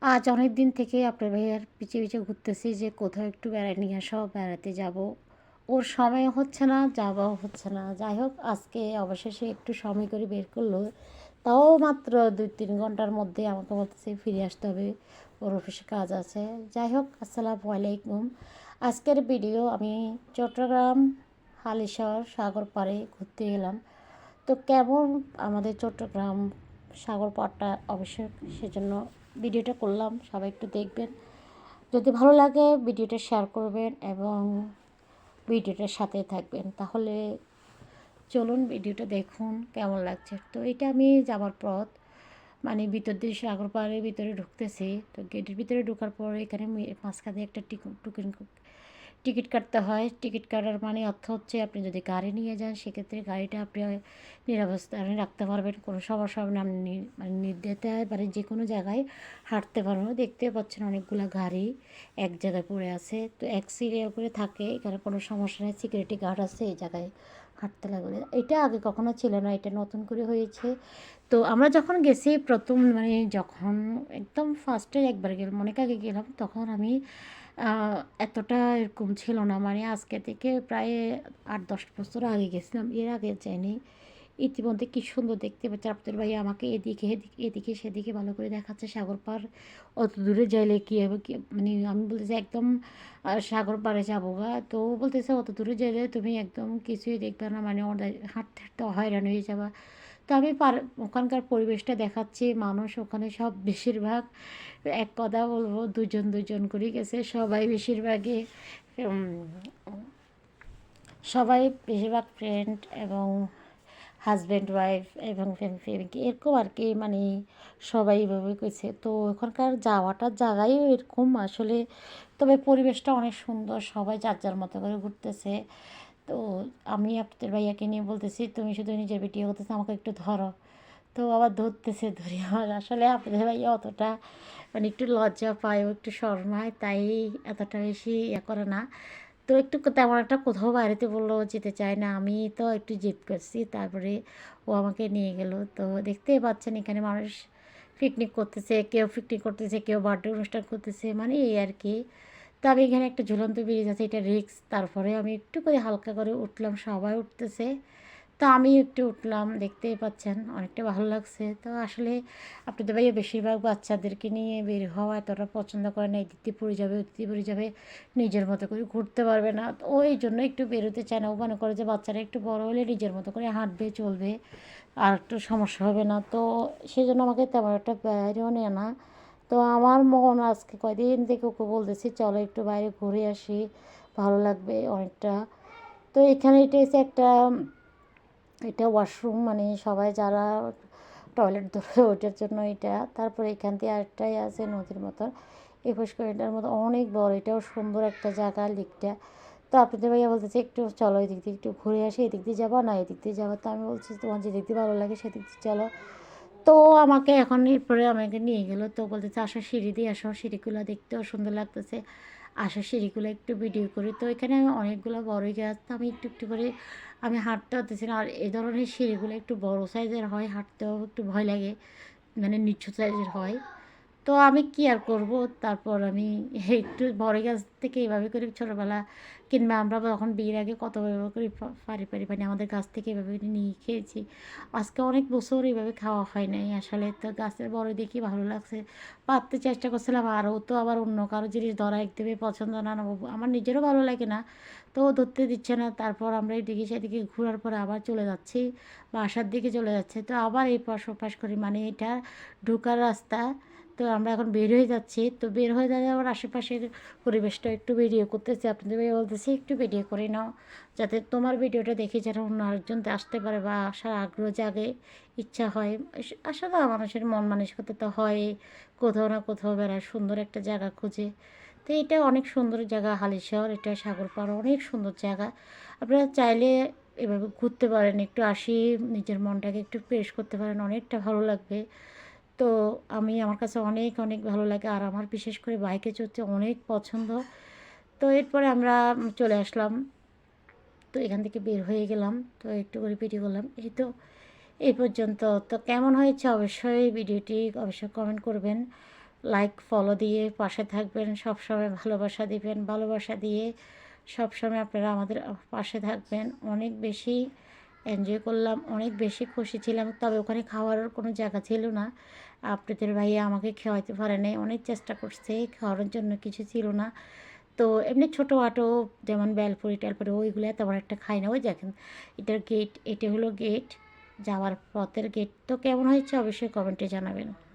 আজ অনেক দিন থেকে আপনার ভাইয়ার পিছে পিছে ঘুরতেছি যে কোথাও একটু বেড়ায় নিয়ে আসো, বেড়াতে যাব। ওর সময় হচ্ছে না, যাওয়াও হচ্ছে না। যাই হোক, আজকে অবশেষে একটু সময় করে বের করলো। তাও মাত্র 2-3 ঘন্টার মধ্যে আমাকে বলতেছে ফিরে আসতে হবে, ওর অফিসে কাজ আছে। যাই হোক, আসসালামু আলাইকুম। আজকের ভিডিও আমি চট্টগ্রাম হালিশহর সাগর পাড়ে ঘুরতে গেলাম। তো কেমন আমাদের চট্টগ্রাম সাগর পাড়টা, অবশ্যই সেজন্য ভিডিওটা করলাম, সবাই একটু দেখবেন। যদি ভালো লাগে ভিডিওটা শেয়ার করবেন এবং ভিডিওটার সাথে থাকবেন। তাহলে চলুন ভিডিওটা দেখুন কেমন লাগছে। তো এটা আমি যাবার পথ, মানে ভিতর দিয়ে সাগর পাড়ের ভিতরে ঢুকতেছি। তো গেটের ভিতরে ঢোকার পর এখানে মাঝখানে একটা টিকিট কাটতে হয়। টিকিট কাটার মানে অর্থ হচ্ছে আপনি যদি গাড়ি নিয়ে যান সেক্ষেত্রে গাড়িটা আপনি নিরাপস্থানে রাখতে পারবেন, কোনো সমস্যা হবে না। আপনি মানে নির্দ্বিধায় মানে যে কোনো জায়গায় হাঁটতে পারবেন। দেখতে পাচ্ছেন অনেকগুলো গাড়ি এক জায়গায় পড়ে আছে, তো এক সিরিয়াল করে থাকে, এখানে কোনো সমস্যা নেই। সিকিউরিটি গার্ড আছে এই জায়গায় হাঁটতে লাগলে। এটা আগে কখনো ছিল না, এটা নতুন করে হয়েছে। তো আমরা যখন গেছি প্রথম, মানে যখন একদম ফার্স্টে একবার গেলাম, অনেক আগে গেলাম, তখন আমি এতটা এরকম ছিল না। মানে আজকে থেকে প্রায় 8-10 বছর আগে গেছিলাম, এর আগে যাইনি। ইতিমধ্যে কী সুন্দর দেখতে পাচ্ছি। আপনাদের ভাই আমাকে এদিকে এদিকে এদিকে সেদিকে ভালো করে দেখাচ্ছে সাগর পার। অত দূরে যাইলে কী হবে, কি মানে আমি বলতেছি একদম সাগর পাড়ে যাবো গা। তো ও বলতেছে অত দূরে যাইলে তুমি একদম কিছুই দেখবে না, মানে হাঁটতে হাঁটতে হয়রান হয়ে যাবা। তো আমি ওখানকার পরিবেশটা দেখাচ্ছি। মানুষ ওখানে সব বেশিরভাগ, এক কথা বলবো, দুজন দুজন করে গেছে সবাই, বেশিরভাগই উম, সবাই বেশিরভাগ ফ্রেন্ড এবং হাজব্যান্ড ওয়াইফ এবং প্রেমিক এরকম আর কি, মানে সবাই এভাবে করেছে। তো ওখানকার যাওয়াটার জায়গায় এরকম আসলে, তবে পরিবেশটা অনেক সুন্দর, সবাই যার যার মতো করে ঘুরতেছে। তো আমি আপনাদের ভাইয়াকে নিয়ে বলতেছি তুমি শুধু নিজের ভিডিও করতেছো, আমাকে একটু ধরো। তো আবার ধরতেছে, ধরে আমার আসলে আপনাদের ভাইয়া অতটা মানে একটু লজ্জা পায়, ও একটু শর্মায়, তাই এতটা বেশি ইয়ে করে না। তো একটু তেমন একটা কোথাও বাইরেতে বললো যেতে চায় না, আমি তো একটু জেদ করছি, তারপরে ও আমাকে নিয়ে গেল। তো দেখতেই পাচ্ছেন এখানে মানুষ পিকনিক করতেছে, কেউ পিকনিক করতেছে, কেউ বার্থডে অনুষ্ঠান করতেছে, মানে এই আর কি। তো আমি এখানে একটা ঝুলন্ত ব্রিজ আছে, এটা রিক্স, তারপরে আমি একটু করে হালকা করে উঠলাম, সবাই উঠতেছে, তো আমি একটু উঠলাম। দেখতেই পাচ্ছেন অনেকটা ভালো লাগছে। তো আসলে আপনাদের ভাইয়া বেশিরভাগ বাচ্চাদেরকে নিয়ে বের হওয়া এতটা পছন্দ করে না, এদিক দিয়ে পড়ে যাবে ওদিক দিয়ে পড়ে যাবে, নিজের মতো করে ঘুরতে পারবে না। তো ওই জন্য একটু বেরোতে চায় না। ও মনে করে যে বাচ্চারা একটু বড় হলে নিজের মতো করে হাঁটবে, চলবে, আর একটু সমস্যা হবে না। তো সেই জন্য আমাকে তেমন একটা বাইরেও নেয় না। তো আমার মন আজকে কয়দিন থেকে ওকে বলতেছি চলো একটু বাইরে ঘুরে আসি, ভালো লাগবে অনেকটা। তো এখানে এটা হচ্ছে একটা, এটা ওয়াশরুম, মানে সবাই যারা টয়লেট ধরে ওঠার জন্য এটা। তারপরে এখান থেকে আরেকটাই আছে নদীর মতো, এই পুষ্করিটার মতো অনেক বড়, এটাও সুন্দর একটা জায়গা লিকটা। তো আপনাদের ভাইয়া বলতেছে একটু চলো এদিক দিয়ে একটু ঘুরে আসি, এদিক দিয়ে যাবো না এদিক দিয়ে যাবো। তো আমি বলছি তোমার যেদিক দিয়ে ভালো লাগে সেদিক দিয়ে চলো। তো আমাকে এখন এরপরে আমাকে নিয়ে গেলো। তো বলতেছে আসো সিঁড়ি দিয়ে আসো, সিঁড়িগুলো দেখতেও সুন্দর লাগতেছে, আসো সিঁড়িগুলো একটু ভিডিও করি। তো এখানে আমি অনেকগুলো বড়ই গাছ, তো আমি একটু একটু করে আমি হাঁটতে পারতেছি না। আর এই ধরনের সিঁড়িগুলো একটু বড় সাইজের হয়, হাঁটতেও একটু ভয় লাগে, মানে নিচু সাইজের হয়। তো আমি কী আর করব, তারপর আমি একটু বড় গাছ থেকে এইভাবে করে ছোটোবেলা, কিংবা আমরা যখন বিয়ের আগে কত এভাবে করে পারি পারি মানে আমাদের গাছ থেকে এভাবে করে নিয়ে খেয়েছি। আজকে অনেক বছর এইভাবে খাওয়া হয় নাই আসলে। তো গাছের বড় দেখি ভালো লাগছে, পারতে চেষ্টা করছিলাম। আর ও তো আবার অন্য কারো জিনিস ধরা একদমই পছন্দ না, না আমার নিজেরও ভালো লাগে না, তো ও ধরতে দিচ্ছে না। তারপর আমরা এদিকে সেদিকে ঘোরার পরে আবার চলে যাচ্ছি, বাসার দিকে চলে যাচ্ছে। তো আবার এই পাশ ওপাশ করি, মানে এটা ঢোকার রাস্তা। তো আমরা এখন বের হয়ে যাচ্ছি, তো বের হয়ে যাওয়ার আশেপাশের পরিবেশটা একটু ভিডিও করতেছি। আপনাদের ভাই বলতেছি একটু ভিডিও করে নাও, যাতে তোমার ভিডিওটা দেখে যেন অন্য আরেকজন আসতে পারে বা আসার আগ্রহ জাগে, ইচ্ছা হয়। আসলে মানুষের মন মানসিকতা তো হয় কোথাও না কোথাও বেড়ায়, সুন্দর একটা জায়গা খুঁজে। তো এটা অনেক সুন্দর জায়গা হালিশহর, এটা সাগর পাড়, অনেক সুন্দর জায়গা। আপনারা চাইলে এভাবে ঘুরতে পারেন, একটু আসি নিজের মনটাকে একটু ফ্রেশ করতে পারেন, অনেকটা ভালো লাগবে। তো আমার কাছে অনেক অনেক ভালো লাগে, আর আমার বিশেষ করে বাইকে চড়তে অনেক পছন্দ। তো এরপরে আমরা চলে আসলাম, তো এখান থেকে বের হয়ে গেলাম, তো একটু করে ভিডিও করলাম। এই তো এই পর্যন্ত। তো কেমন হয়েছে অবশ্যই ভিডিওটি অবশ্যই কমেন্ট করবেন। লাইক ফলো দিয়ে পাশে থাকবেন, সবসময় ভালোবাসা দিবেন, ভালোবাসা দিয়ে সবসময় আপনারা আমাদের পাশে থাকবেন। অনেক বেশি এনজয় করলাম, অনেক বেশি খুশি ছিলাম, তবে ওখানে খাওয়ার কোনো জায়গা ছিল না। আপনাদের ভাইয়া আমাকে খাওয়াইতে পারে নাই, অনেক চেষ্টা করছে, খাওয়ানোর জন্য কিছু ছিল না। তো এমনি ছোটোখাটো যেমন বেলপুরি টেলপুরি ওইগুলো তেমন একটা খাই না। ওই দেখেন এটার গেট, এটা হলো গেট, যাওয়ার পথের গেট। তো কেমন হয়েছে অবশ্যই কমেন্টে জানাবেন।